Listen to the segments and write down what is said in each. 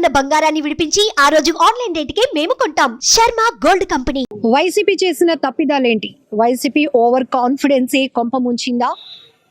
ఉన్న బంగారాన్ని విడిపించి ఆ రోజు ఆన్లైన్ రేటుకే మేము కొంటాం. Sharma gold company. వైసీపీ చేసిన తప్పిదాలేంటి? వైసీపీ ఓవర్ కాన్ఫిడెన్సే కొంప ముంచిందా?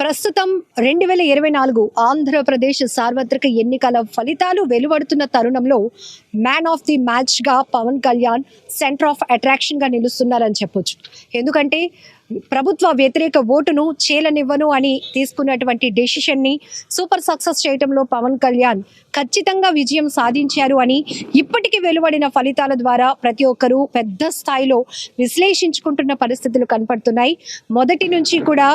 ప్రస్తుతం 2024 ఆంధ్రప్రదేశ్ సార్వత్రిక ఎన్నికల ఫలితాలు వెలువడుతున్న తరుణంలో మ్యాన్ ఆఫ్ ది మ్యాచ్గా పవన్ కళ్యాణ్ సెంటర్ ఆఫ్ అట్రాక్షన్గా నిలుస్తున్నారని చెప్పొచ్చు. ఎందుకంటే ప్రభుత్వ వ్యతిరేక ఓటును చేలనివ్వను అని తీసుకున్నటువంటి డెసిషన్ని సూపర్ సక్సెస్ చేయడంలో పవన్ కళ్యాణ్ ఖచ్చితంగా విజయం సాధించారు అని ఇప్పటికీ వెలువడిన ఫలితాల ద్వారా ప్రతి ఒక్కరూ పెద్ద స్థాయిలో విశ్లేషించుకుంటున్న పరిస్థితులు కనపడుతున్నాయి. మొదటి నుంచి కూడా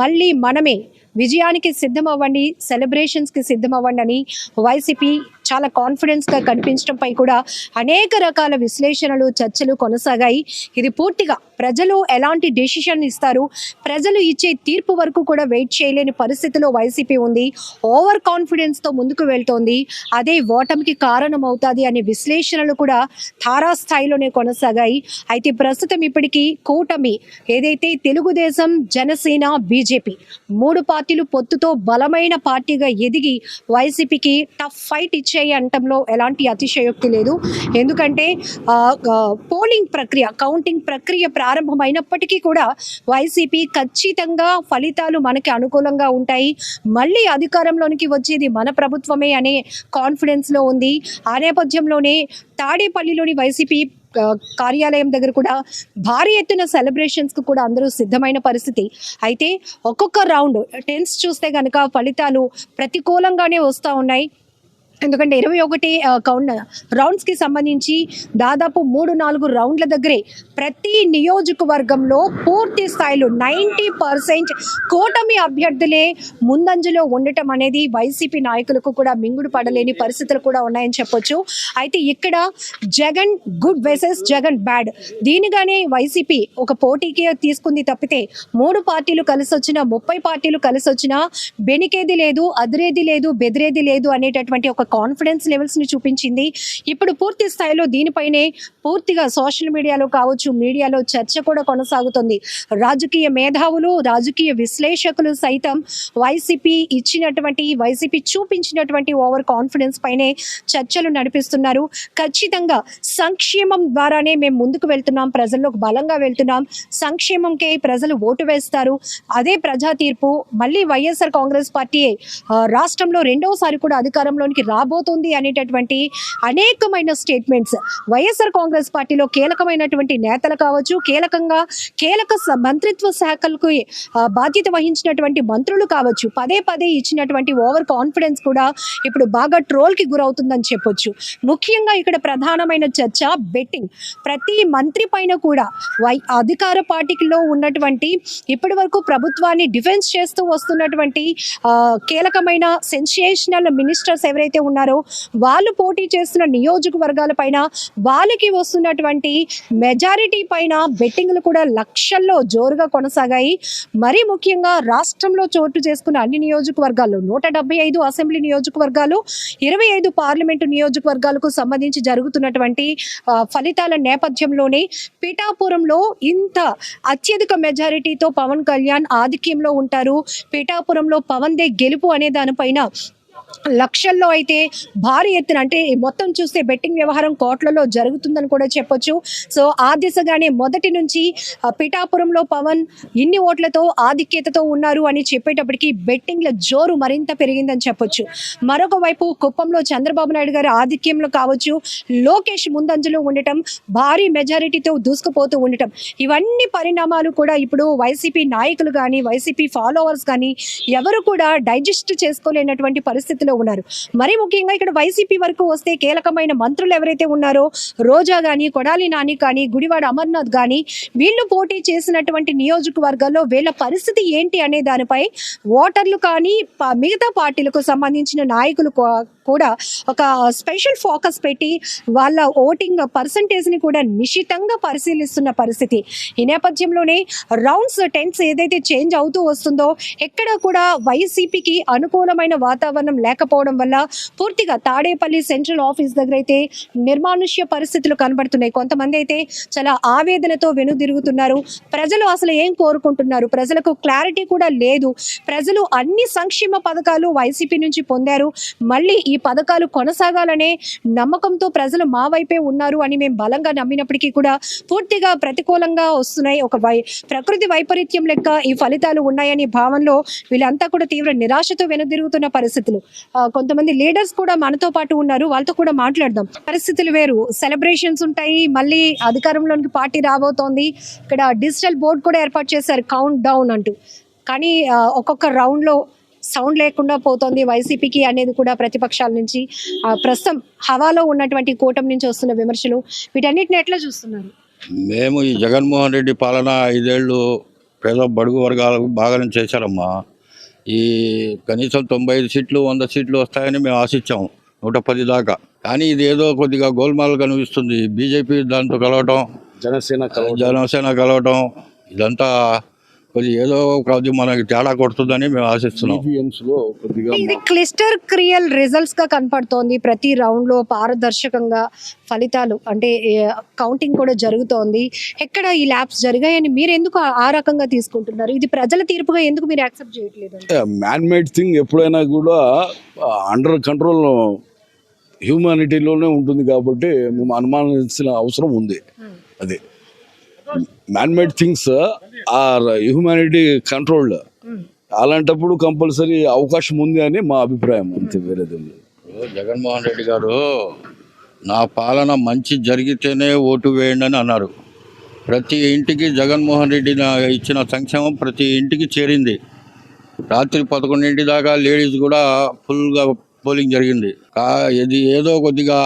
మళ్ళీ మనమే విజయానికి సిద్ధమవ్వండి, సెలబ్రేషన్స్కి సిద్ధమవ్వండి అని వైసీపీ చాలా కాన్ఫిడెన్స్గా కనిపించడంపై కూడా అనేక రకాల విశ్లేషణలు, చర్చలు కొనసాగాయి. ఇది పూర్తిగా ప్రజలు ఎలాంటి డెసిషన్ ఇస్తారు, ప్రజలు ఇచ్చే తీర్పు వరకు కూడా వెయిట్ చేయలేని పరిస్థితిలో వైసీపీ ఉంది. ఓవర్ కాన్ఫిడెన్స్తో ముందుకు వెళ్తోంది. అదే ఓటమికి కారణం అవుతుంది అనే విశ్లేషణలు కూడా తారాస్థాయిలోనే కొనసాగాయి. అయితే ప్రస్తుతం ఇప్పటికీ కూటమి ఏదైతే తెలుగుదేశం, జనసేన, బీజేపీ 3 పార్టీలు పొత్తుతో బలమైన పార్టీగా ఎదిగి వైసీపీకి టఫ్ ఫైట్ ఇచ్చాయి అనటంలో ఎలాంటి అతిశయోక్తి లేదు. ఎందుకంటే పోలింగ్ ప్రక్రియ, కౌంటింగ్ ప్రక్రియ ప్రారంభమైనప్పటికీ కూడా వైసీపీ ఖచ్చితంగా ఫలితాలు మనకి అనుకూలంగా ఉంటాయి, మళ్ళీ అధికారంలోనికి వచ్చేది మన ప్రభుత్వమే అనే కాన్ఫిడెన్స్లో ఉంది. ఆ నేపథ్యంలోనే తాడేపల్లిలోని వైసీపీ కార్యాలయం దగ్గర కూడా భారీ ఎత్తున సెలబ్రేషన్స్కు కూడా అందరూ సిద్ధమైన పరిస్థితి. అయితే ఒక్కొక్క రౌండ్ టెన్స్ చూస్తే కనుక ఫలితాలు ప్రతికూలంగానే వస్తూ ఉన్నాయి. ఎందుకంటే 21 రౌండ్స్కి సంబంధించి దాదాపు 3-4 రౌండ్ల దగ్గరే ప్రతి నియోజకవర్గంలో పూర్తి స్థాయిలో 90% కూటమి అభ్యర్థులే ముందంజలో ఉండటం అనేది వైసీపీ నాయకులకు కూడా మింగుడు పడలేని పరిస్థితులు కూడా ఉన్నాయని చెప్పొచ్చు. అయితే ఇక్కడ Jagan good versus Jagan bad, దీనిగానే వైసీపీ ఒక పోటీకి తీసుకుంది తప్పితే 3 పార్టీలు కలిసి వచ్చినా, 30 పార్టీలు కలిసి వచ్చినా బెనికేది లేదు, అదిరేది లేదు, బెదిరేది లేదు అనేటటువంటి ఒక కాన్ఫిడెన్స్ లెవెల్స్ని చూపించింది. ఇప్పుడు పూర్తి స్థాయిలో దీనిపైనే పూర్తిగా సోషల్ మీడియాలో కావచ్చు, మీడియాలో చర్చ కూడా కొనసాగుతుంది. రాజకీయ మేధావులు, రాజకీయ విశ్లేషకులు సైతం వైసీపీ చూపించినటువంటి ఓవర్ కాన్ఫిడెన్స్ పైనే చర్చలు నడిపిస్తున్నారు. ఖచ్చితంగా సంక్షేమం ద్వారానే మేము ముందుకు వెళ్తున్నాం, ప్రజల్లోకి బలంగా వెళ్తున్నాం, సంక్షేమంకే ప్రజలు ఓటు వేస్తారు, అదే ప్రజా తీర్పు, మళ్ళీ వైఎస్ఆర్ కాంగ్రెస్ పార్టీ రాష్ట్రంలో రెండోసారి కూడా అధికారంలోనికి రాబోతుంది అనేటటువంటి అనేకమైన స్టేట్మెంట్స్ వైఎస్ఆర్ కాంగ్రెస్ పార్టీలో కీలకమైనటువంటి నేతలు కావచ్చు, కీలక మంత్రిత్వ శాఖలకు బాధ్యత వహించినటువంటి మంత్రులు కావచ్చు, పదే పదే ఇచ్చినటువంటి ఓవర్ కాన్ఫిడెన్స్ కూడా ఇప్పుడు బాగా ట్రోల్కి గురవుతుందని చెప్పొచ్చు. ముఖ్యంగా ఇక్కడ ప్రధానమైన చర్చ బెట్టింగ్. ప్రతి మంత్రి పైన కూడా అధికార పార్టీలో ఉన్నటువంటి ఇప్పటి వరకు ప్రభుత్వాన్ని డిఫెన్స్ చేస్తూ వస్తున్నటువంటి కీలకమైన సెన్సేషనల్ మినిస్టర్స్ ఎవరైతే ఉన్నారో వాళ్ళు పోటీ చేస్తున్న నియోజకవర్గాల పైన, వాళ్ళకి వస్తున్నటువంటి మెజారిటీ పైన బెట్టింగ్లు కూడా లక్షల్లో జోరుగా కొనసాగాయి. మరీ ముఖ్యంగా రాష్ట్రంలో చోటు చేసుకున్న అన్ని నియోజకవర్గాల్లో 175 అసెంబ్లీ నియోజకవర్గాలు, 25 పార్లమెంటు నియోజకవర్గాలకు సంబంధించి జరుగుతున్నటువంటి ఫలితాల నేపథ్యంలోనే పిఠాపురంలో ఇంత అత్యధిక మెజారిటీతో పవన్ కళ్యాణ్ ఆధిక్యంలో ఉంటారు. పిఠాపురంలో పవన్దే గెలుపు అనే దానిపైన లక్షల్లో అయితే భారీ ఎత్తున, అంటే మొత్తం చూస్తే బెట్టింగ్ వ్యవహారం కోట్లలో జరుగుతుందని కూడా చెప్పొచ్చు. సో ఆ దిశగానే మొదటి నుంచి పిఠాపురంలో పవన్ ఇన్ని ఓట్లతో ఆధిక్యతతో ఉన్నారు అని చెప్పేటప్పటికి బెట్టింగ్ల జోరు మరింత పెరిగిందని చెప్పొచ్చు. మరొక వైపు కుప్పంలో చంద్రబాబు నాయుడు గారి ఆధిక్యంలో కావచ్చు, లోకేష్ ముందంజలో ఉండటం, భారీ మెజారిటీతో దూసుకుపోతూ ఉండటం, ఇవన్నీ పరిణామాలు కూడా ఇప్పుడు వైసీపీ నాయకులు కానీ, వైసీపీ ఫాలోవర్స్ కానీ ఎవరు కూడా డైజెస్ట్ చేసుకోలేనటువంటి పరిస్థితి ఉన్నారు. మరి ముఖ్యంగా ఇక్కడ వైసీపీ వరకు వస్తే కీలకమైన మంత్రులు ఎవరైతే ఉన్నారో రోజా గాని, కొడాలి నాని కానీ, గుడివాడ అమర్నాథ్ కానీ, వీళ్ళు పోటీ చేసినటువంటి నియోజకవర్గాల్లో వీళ్ళ పరిస్థితి ఏంటి అనే దానిపై ఓటర్లు కానీ మిగతా పార్టీలకు సంబంధించిన నాయకులు కూడా ఒక స్పెషల్ ఫోకస్ పెట్టి వాళ్ళ ఓటింగ్ పర్సంటేజ్ని కూడా నిశితంగా పరిశీలిస్తున్న పరిస్థితి. ఈ నేపథ్యంలోనే రౌండ్స్ టెన్స్ ఏదైతే చేంజ్ అవుతూ వస్తుందో ఎక్కడ కూడా వైసీపీకి అనుకూలమైన వాతావరణం లేకపోవడం వల్ల పూర్తిగా తాడేపల్లి సెంట్రల్ ఆఫీస్ దగ్గర అయితే నిర్మానుష్య పరిస్థితులు కనబడుతున్నాయి. కొంతమంది అయితే చాలా ఆవేదనతో వెనుదిరుగుతున్నారు. ప్రజలు అసలు ఏం కోరుకుంటున్నారు, ప్రజలకు క్లారిటీ కూడా లేదు. ప్రజలు అన్ని సంక్షేమ పథకాలు వైసీపీ నుంచి పొందారు, మళ్ళీ ఈ పథకాలు కొనసాగాలనే నమ్మకంతో ప్రజలు మా వైపే ఉన్నారు అని మేము బలంగా నమ్మినప్పటికీ కూడా పూర్తిగా ప్రతికూలంగా వస్తున్నాయి. ఒక ప్రకృతి వైపరీత్యం లెక్క ఈ ఫలితాలు ఉన్నాయని భావనలో వీళ్ళంతా కూడా తీవ్ర నిరాశతో వెనుదిరుగుతున్న పరిస్థితులు. కొంతమంది లీడర్స్ కూడా మనతో పాటు ఉన్నారు, వాళ్ళతో కూడా మాట్లాడదాం. పరిస్థితులు వేరు, సెలబ్రేషన్స్ ఉంటాయి, మళ్ళీ అధికారంలోనికి పార్టీ రాబోతోంది. ఇక్కడ డిజిటల్ బోర్డు కూడా ఏర్పాటు చేశారు కౌంట్ డౌన్ అంటూ. కానీ ఒక్కొక్క రౌండ్లో సౌండ్ లేకుండా పోతోంది వైసీపీకి అనేది కూడా ప్రతిపక్షాల నుంచి, ప్రస్తుతం హవాలో ఉన్నటువంటి కూటమి నుంచి వస్తున్న విమర్శలు. వీటన్నిటిని ఎట్లా చూస్తున్నారు? మేము ఈ జగన్మోహన్ రెడ్డి పాలన 5 ఏళ్ళు పేద బడుగు వర్గాలకు బాగానే చేశారమ్మా. ఈ కనీసం 95 సీట్లు 100 సీట్లు వస్తాయని మేము ఆశించాము, 110 దాకా. కానీ ఇది ఏదో కొద్దిగా గోల్మాల్ కనిపిస్తుంది. బీజేపీ దాంతో కలవటం, జనసేన కలవటం, ఇదంతా కొద్దిగా ఏదో కొద్దిగా మనకి తేడా కొడుతుందని మేము ఆశిస్తున్నాం. ఇది క్లిస్టర్ క్రియల్ రిజల్ట్స్ గా కనపడుతోంది. ప్రతి రౌండ్ లో పారదర్శకంగా ఫలితాలు అంటే కౌంటింగ్ కూడా జరుగుతోంది. ఎక్కడ ఈ ల్యాబ్స్ జరిగాయని మీరు ఎందుకు ఆ రకంగా తీసుకుంటున్నారు? ఇది ప్రజల తీర్పుగా ఎందుకు మీరు యాక్సెప్ట్ చేయట్లేదు? మ్యాన్ మేడ్ థింగ్ ఎప్పుడైనా కూడా అండర్ కంట్రోల్ హ్యూమానిటీలోనే ఉంటుంది కాబట్టి మేము అనుమానించిన అవసరం ఉంది. అది man made things are humanity controlled. అలాంటప్పుడు కంపల్సరీ అవకాశం ఉంది అని మా అభిప్రాయం, అంతే, వేరేది. జగన్మోహన్ రెడ్డి గారు నా పాలన మంచి జరిగితేనే ఓటు వేయండి అని అన్నారు. ప్రతి ఇంటికి జగన్మోహన్ రెడ్డి ఇచ్చిన సంక్షేమం ప్రతి ఇంటికి చేరింది. రాత్రి 11 దాకా లేడీస్ కూడా ఫుల్గా పోలింగ్ జరిగింది. ఇది ఏదో కొద్దిగా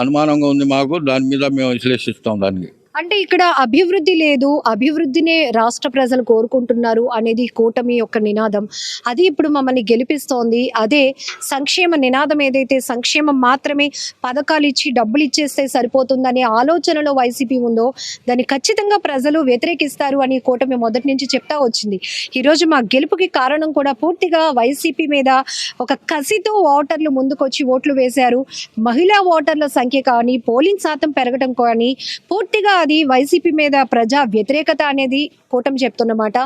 అనుమానంగా ఉంది మాకు, దాని మీద మేము విశ్లేషిస్తాం దానికి. అంటే ఇక్కడ అభివృద్ధి లేదు, అభివృద్ధినే రాష్ట్ర ప్రజలు కోరుకుంటున్నారు అనేది కూటమి యొక్క నినాదం. అది ఇప్పుడు మమ్మల్ని గెలిపిస్తోంది. అదే సంక్షేమ నినాదం ఏదైతే సంక్షేమం మాత్రమే పథకాలు ఇచ్చి డబ్బులు ఇచ్చేస్తే సరిపోతుందనే ఆలోచనలో వైసీపీ ఉందో దాన్ని ఖచ్చితంగా ప్రజలు వ్యతిరేకిస్తారు అని కూటమి మొదటి నుంచి చెప్తా వచ్చింది. ఈరోజు మా గెలుపుకి కారణం కూడా పూర్తిగా వైసీపీ మీద ఒక కసితో ఓటర్లు ముందుకొచ్చి ఓట్లు వేశారు. మహిళా ఓటర్ల సంఖ్య కానీ, పోలింగ్ శాతం పెరగడం కానీ, పూర్తిగా అది వైసీపీ మీద ప్రజా వ్యతిరేకత అనేది కూటమి చెప్తున్నమాట.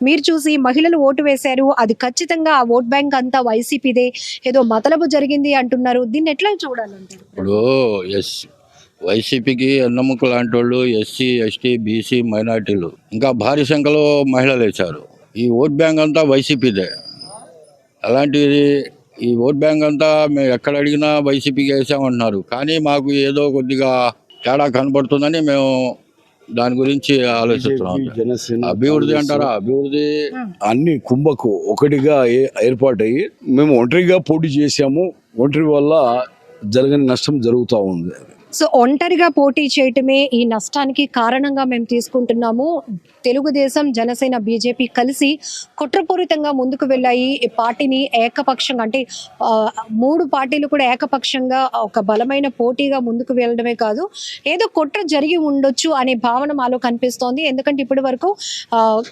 మీరు చూసి మహిళలు ఓటు వేశారు, అది ఖచ్చితంగా ఆ ఓట్ బ్యాంక్ అంతా వైసీపీదే, ఏదో మతలబు జరిగింది అంటున్నారు. దీన్ని ఎట్లా చూడాలంటారు? ఇప్పుడు వైసీపీకి ఎన్నముక లాంటి వాళ్ళు ఎస్సీ, ఎస్టీ, బీసీ, మైనార్టీలు, ఇంకా భారీ సంఖ్యలో మహిళలు వేశారు. ఈ ఓట్ బ్యాంక్ అంతా వైసీపీదే. అలాంటిది ఈ ఓట్ బ్యాంక్ అంతా మేము ఎక్కడ అడిగినా వైసీపీకి వేసామంటున్నారు. కానీ మాకు ఏదో కొద్దిగా తేడా కనబడుతుందని మేము దాని గురించి ఆలోచిస్తున్నాం. అభివృద్ధి అంటారా? అభివృద్ధి అన్ని కుంభకు ఒకటిగా ఏర్పాటయ్యి మేము ఒంటరిగా పోటీ చేశాము. ఒంటరి వల్ల జరగని నష్టం జరుగుతూ ఉంది. సో ఒంటరిగా పోటీ చేయటమే ఈ నష్టానికి కారణంగా మేము తీసుకుంటున్నాము. తెలుగుదేశం, జనసేన, బీజేపీ కలిసి కుట్రపూరితంగా ముందుకు వెళ్ళాయి. ఈ పార్టీని ఏకపక్షంగా అంటే 3 పార్టీలు కూడా ఏకపక్షంగా ఒక బలమైన పోటీగా ముందుకు వెళ్ళడమే కాదు, ఏదో కుట్ర జరిగి ఉండొచ్చు అనే భావన మాలో కనిపిస్తోంది. ఎందుకంటే ఇప్పటి వరకు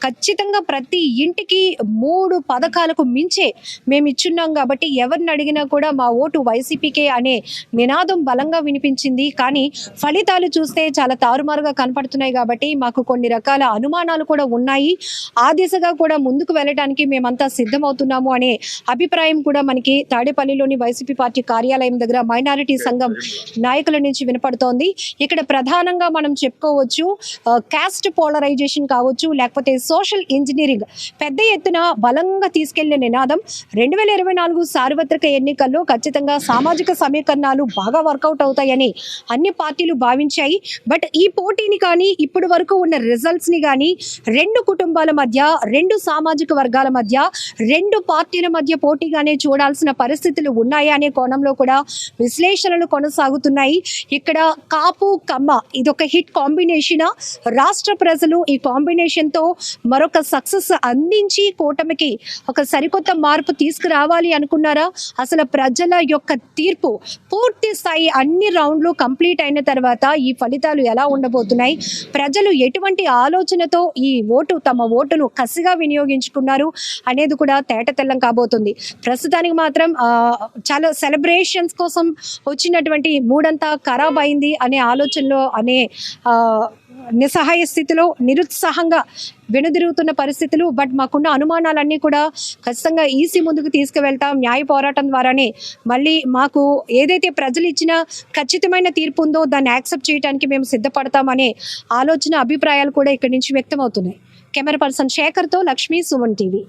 ఖచ్చితంగా ప్రతి ఇంటికి 3 పథకాలకు మించే మేము ఇచ్చున్నాం కాబట్టి ఎవరిని అడిగినా కూడా మా ఓటు వైసీపీకే అనే నినాదం బలంగా వినిపించింది. కానీ ఫలితాలు చూస్తే చాలా తారుమారుగా కనపడుతున్నాయి కాబట్టి మాకు కొన్ని రకాల అనుమానాలు కూడా ఉన్నాయి. ఆ దిశగా కూడా ముందుకు వెళ్ళడానికి మేమంతా సిద్ధమవుతున్నాము అనే అభిప్రాయం కూడా మనకి తాడేపల్లిలోని వైసీపీ పార్టీ కార్యాలయం దగ్గర మైనారిటీ సంఘం నాయకుల నుంచి వినపడుతోంది. ఇక్కడ ప్రధానంగా మనం చెప్పుకోవచ్చు కాస్ట్ పోలరైజేషన్ కావచ్చు, లేకపోతే సోషల్ ఇంజనీరింగ్ పెద్ద ఎత్తున బలంగా తీసుకెళ్లిన నినాదం 2024 సార్వత్రిక ఎన్నికల్లో ఖచ్చితంగా సామాజిక సమీకరణాలు బాగా వర్కౌట్ అవుతాయని అన్ని పార్టీలు భావించాయి. బట్ ఈ పోటీని కానీ, ఇప్పటి వరకు ఉన్న రిజల్ట్స్ ని కానీ 2 కుటుంబాల మధ్య, 2 సామాజిక వర్గాల మధ్య, 2 పార్టీల మధ్య పోటీగానే చూడాల్సిన పరిస్థితులు ఉన్నాయి అనే కోణంలో కూడా విశ్లేషణలు కొనసాగుతున్నాయి. ఇక్కడ కాపు కమ్మ ఇదొక హిట్ కాంబినేషన్. రాష్ట్ర ప్రజలు ఈ కాంబినేషన్ తో మరొక సక్సెస్ అందించి కూటమికి ఒక సరికొత్త మార్పు తీసుకురావాలి అనుకున్నారా? అసలు ప్రజల యొక్క తీర్పు పూర్తి స్థాయి అన్ని రౌండ్లు కంప్లీట్ అయిన తర్వాత ఈ ఫలితాలు ఎలా ఉండబోతున్నాయి, ప్రజలు ఎటువంటి ఆలోచనతో ఈ తమ ఓటును కసిగా వినియోగించుకున్నారు అనేది కూడా తేటతెల్లం కాబోతుంది. ప్రస్తుతానికి మాత్రం చాలా సెలబ్రేషన్స్ కోసం వచ్చినటువంటి మూడంతా ఖరాబ్ అయింది అనే ఆలోచనలో నిస్సహాయ స్థితిలో నిరుత్సాహంగా వెనుదిరుగుతున్న పరిస్థితులు. బట్ మాకున్న అనుమానాలన్నీ కూడా ఖచ్చితంగా ఈసీ ముందుకు తీసుకువెళ్తాం. న్యాయ పోరాటం ద్వారానే మళ్ళీ మాకు ఏదైతే ప్రజలు ఇచ్చిన ఖచ్చితమైన తీర్పు ఉందో దాన్ని యాక్సెప్ట్ చేయడానికి మేము సిద్ధపడతామనే ఆలోచన, అభిప్రాయాలు కూడా ఇక్కడి నుంచి వ్యక్తమవుతున్నాయి. కెమెరా పర్సన్ శేఖర్తో లక్ష్మీ, సుమన్ టీవీ.